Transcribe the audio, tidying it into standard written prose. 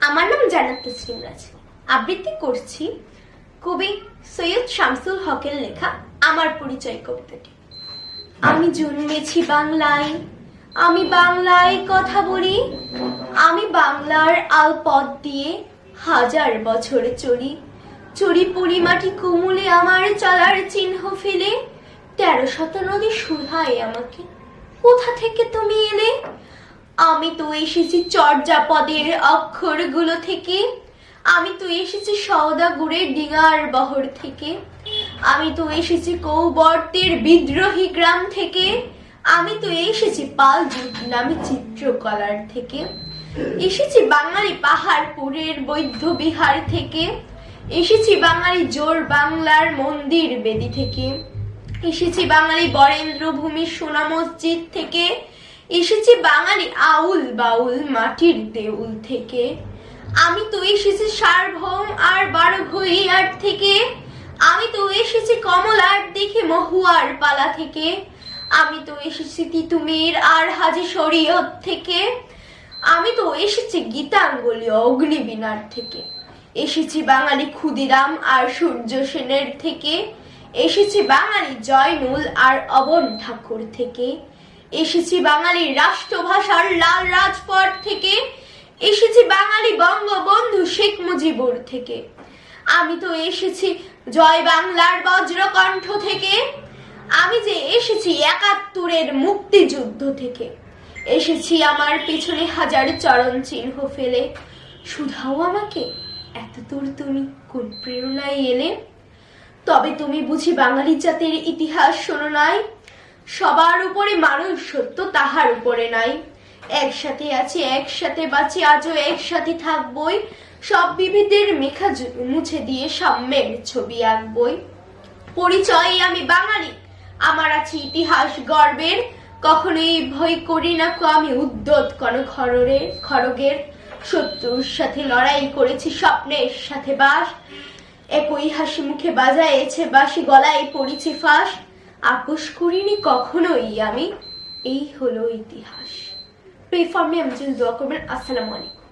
আমার নাম জান্নাত তসলিম রাজ। আবৃত্তি করছি কবি সৈয়দ শামসুল হকের লেখা আমার পরিচয় কবিতাটি। আমি জন্মেছি বাংলায়, আমি বাংলায় কথা বলি, আমি বাংলার আলপথ দিয়ে হাজার বছর চলি। চড়ি পরিমাটি কুমুলে আমার চলার চিহ্ন ফেলে, 1300 নদী শুধায় আমাকে, কোথা থেকে তুমি এলে? আমি তো এসেছি চর্যাপদের অক্ষরগুলো থেকে, আমি তো এসেছি সওদাগরের ডিঙার বহর থেকে, আমি তো এসেছি কৌবর্তের বিদ্রোহী গ্রাম থেকে, আমি তো এসেছি পাল যুগ নামে চিত্রকলার থেকে, এসেছি বাঙালি পাহাড়পুরের বৌদ্ধ বিহার থেকে, এসেছি বাঙালি জোর বাংলার মন্দির বেদি থেকে, এসেছি বাঙালি বরেন্দ্র ভূমির সোনা মসজিদ থেকে, এসেছি বাঙালি আউল বাউল মাটির দেউল থেকে, আমি তো এসেছি সারভৌম আর 12 ভূঁইয়ার থেকে, আমি তো এসেছি কমলার দিকে মহুয়ার পালা থেকে, আমি তো এসেছি তিতুমির আর হাজি শরীয়ত থেকে, আমি তো এসেছি গীতাঞ্জলি অগ্নিবীণার থেকে, এসেছি বাঙালি ক্ষুদিরাম আর সূর্য সেনের থেকে, এসেছি বাঙালি জয়নুল আর অবন ঠাকুর থেকে, এসেছি বাঙালি রাষ্ট্রভাষার লাল রাজপথ থেকে, এসেছি বাঙালি বঙ্গবন্ধু শেখ মুজিবুর থেকে, আমি তো এসেছি জয় বাংলার বজ্রকণ্ঠ থেকে, আমি যে এসেছি 71-এর মুক্তিযুদ্ধ থেকে, এসেছি আমার পিছনে হাজার চরণ চিহ্ন ফেলে। শুধাও আমাকে এত দূর তুমি কোন প্রেরণায় এলে? তবে তুমি বুঝি বাঙালি জাতির ইতিহাস শোনো নাই? সবার উপরে মানুষ সত্য, তাহার উপরে নাই। একসাথে আছি, একসাথে বাঁচি, আজও একসাথে থাকবই, সব বিভেদের মেখা মুছে দিয়ে সাম্যের ছবি আঁকবই। পরিচয় আমি বাঙালি, আমার আছে ইতিহাস গর্বের, কখনোই ভয় করি না আমি উদ্যত কোন খড়গের। শত্রুর সাথে লড়াই করেছি, স্বপ্নের সাথে বাস, একই হাসি মুখে বাজায়েছে বাঁশি, গলায় পড়েছি ফাঁস, আপোষ করিনি কখনোই আমি, এই হলো ইতিহাস। প্রে ফর মি, আমি দোয়া করবেন। আসসালামু আলাইকুম।